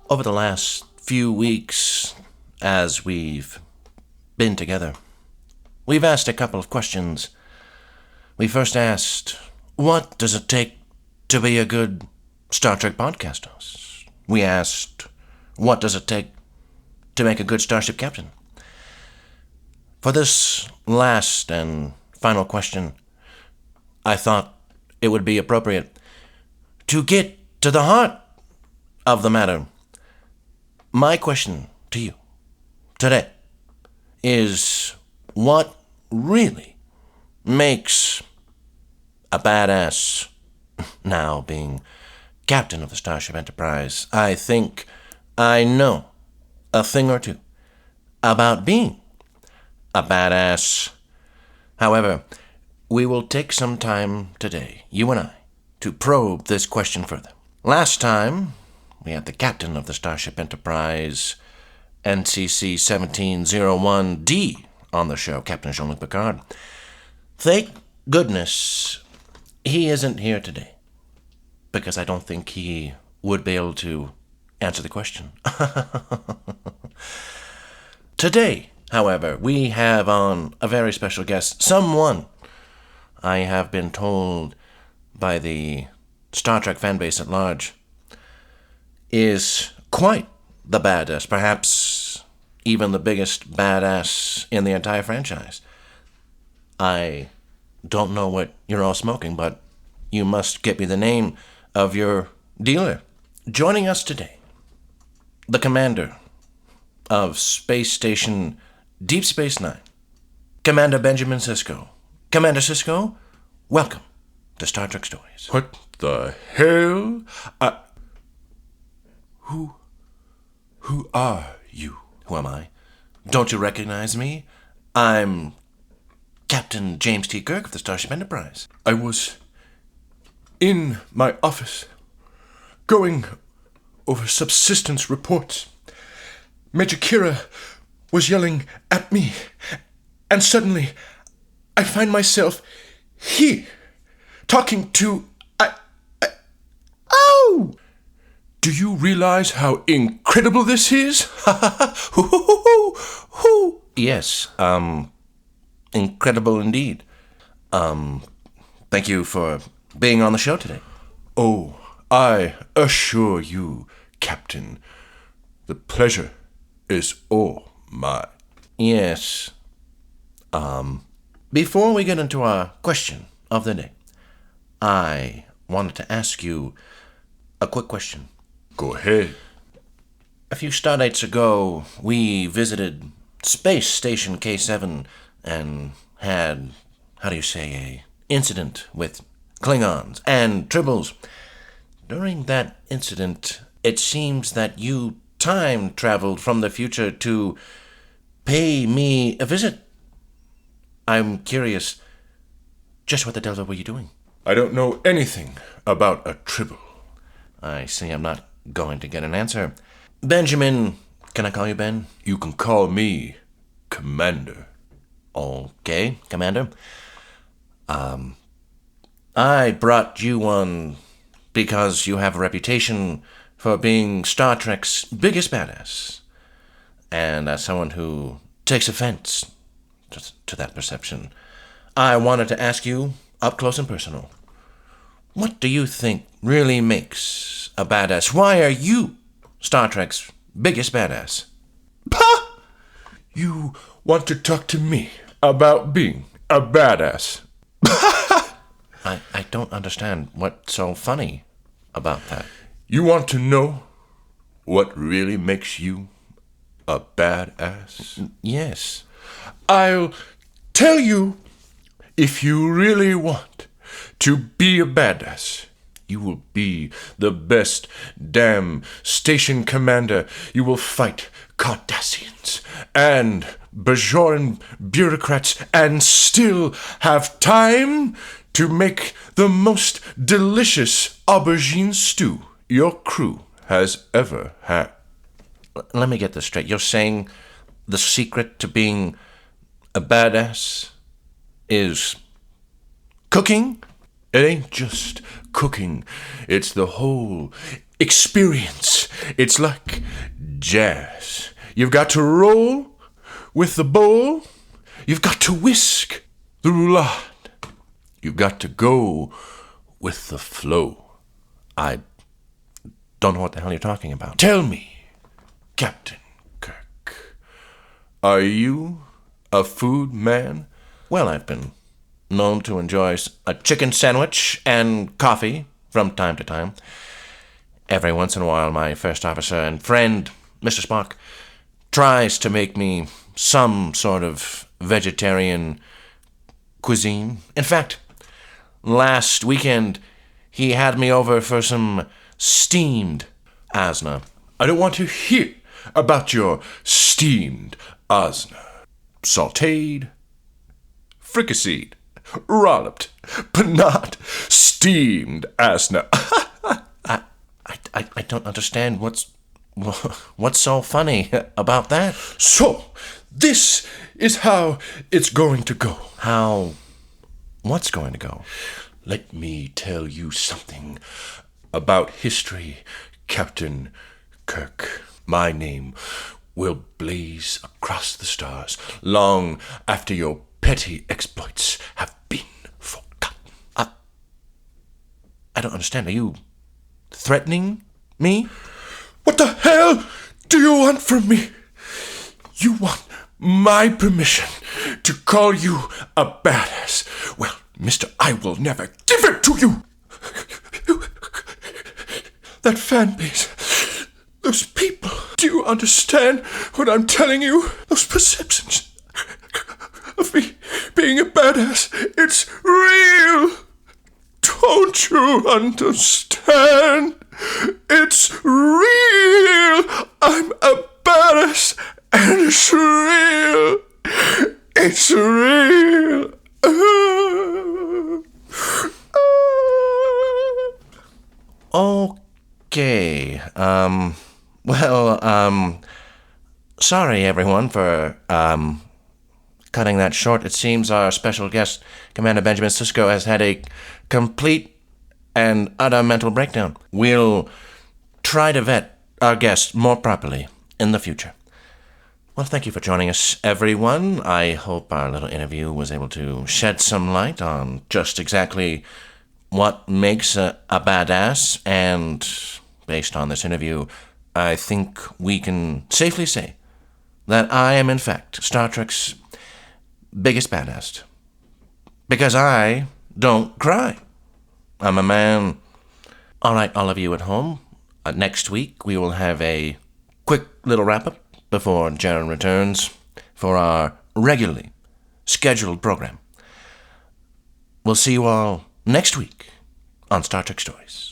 Over the last few weeks, as we've been together, we've asked a couple of questions. We first asked, what does it take to be a good Star Trek podcast host? We asked, what does it take to make a good starship captain? For this last and final question, I thought it would be appropriate to get to the heart of the matter. My question to you today is, what really makes a badass, now being captain of the Starship Enterprise? I think I know a thing or two about being a badass. However, we will take some time today, you and I, to probe this question further. Last time, we had the captain of the Starship Enterprise, NCC 1701D, on the show, Captain Jean-Luc Picard. Thank goodness he isn't here today, because I don't think he would be able to answer the question. Today, however, we have on a very special guest, someone I have been told by the Star Trek fanbase at large is quite the badass, perhaps even the biggest badass in the entire franchise. I don't know what you're all smoking, but you must get me the name of your dealer. Joining us today, the commander of Space Station Deep Space Nine, Commander Benjamin Sisko. Commander Sisko, welcome to Star Trek Stories. What the hell? Who are you? Who am I? Don't you recognize me? I'm Captain James T. Kirk of the Starship Enterprise. I was in my office, going over subsistence reports. Major Kira was yelling at me, and suddenly I find myself here, talking to... Oh! Do you realize how incredible this is? Yes, incredible indeed. Thank you for being on the show today. Oh, I assure you, Captain, the pleasure is all mine. Yes. Before we get into our question of the day, I wanted to ask you a quick question. Go ahead. A few stardates ago, we visited Space Station K7 and had, a incident with Klingons and Tribbles. During that incident, it seems that you time traveled from the future to pay me a visit. I'm curious, just what the devil were you doing? I don't know anything about a Tribble. I see I'm not going to get an answer. Benjamin, can I call you Ben? You can call me Commander. Okay, Commander. I brought you on because you have a reputation for being Star Trek's biggest badass. And as someone who takes offense to that perception, I wanted to ask you, up close and personal, what do you think really makes a badass? Why are you Star Trek's biggest badass? Pah! You want to talk to me about being a badass? I don't understand what's so funny about that. You want to know what really makes you a badass? Yes. I'll tell you, if you really want to be a badass, you will be the best damn station commander. You will fight Cardassians and Bajoran bureaucrats and still have time to make the most delicious aubergine stew your crew has ever had. Let me get this straight. You're saying the secret to being a badass is cooking? It ain't just cooking. It's the whole experience. It's like jazz. You've got to roll with the bowl. You've got to whisk the roulade. You've got to go with the flow. I don't know what the hell you're talking about. Tell me, Captain Kirk, are you a food man? Well, I've been known to enjoy a chicken sandwich and coffee from time to time. Every once in a while, my first officer and friend, Mr. Spock, tries to make me some sort of vegetarian cuisine. In fact, last weekend, he had me over for some steamed asna. I don't want to hear about your steamed asna. Sautéed, fricasseed, rolloped, but not steamed asna. I don't understand what's so funny about that. So, this is how it's going to go. How? What's going to go? Let me tell you something about history, Captain Kirk. My name will blaze across the stars long after your petty exploits have been forgotten. I don't understand. Are you threatening me? What the hell do you want from me? You want my permission to call you a badass? Well, mister, I will never give it to you! That fan base, those people, do you understand what I'm telling you? Those perceptions of me being a badass, it's real! Don't you understand? It's real! I'm a badass, and it's real! It's real! Okay. Sorry everyone for, cutting that short. It seems our special guest, Commander Benjamin Sisko, has had a complete and utter mental breakdown. We'll try to vet our guest more properly in the future. Well, thank you for joining us, everyone. I hope our little interview was able to shed some light on just exactly what makes a badass, and based on this interview, I think we can safely say that I am, in fact, Star Trek's biggest badass. Because I don't cry. I'm a man. All right, all of you at home, next week we will have a quick little wrap-up before Jaron returns for our regularly scheduled program. We'll see you all next week on Star Trek Stories.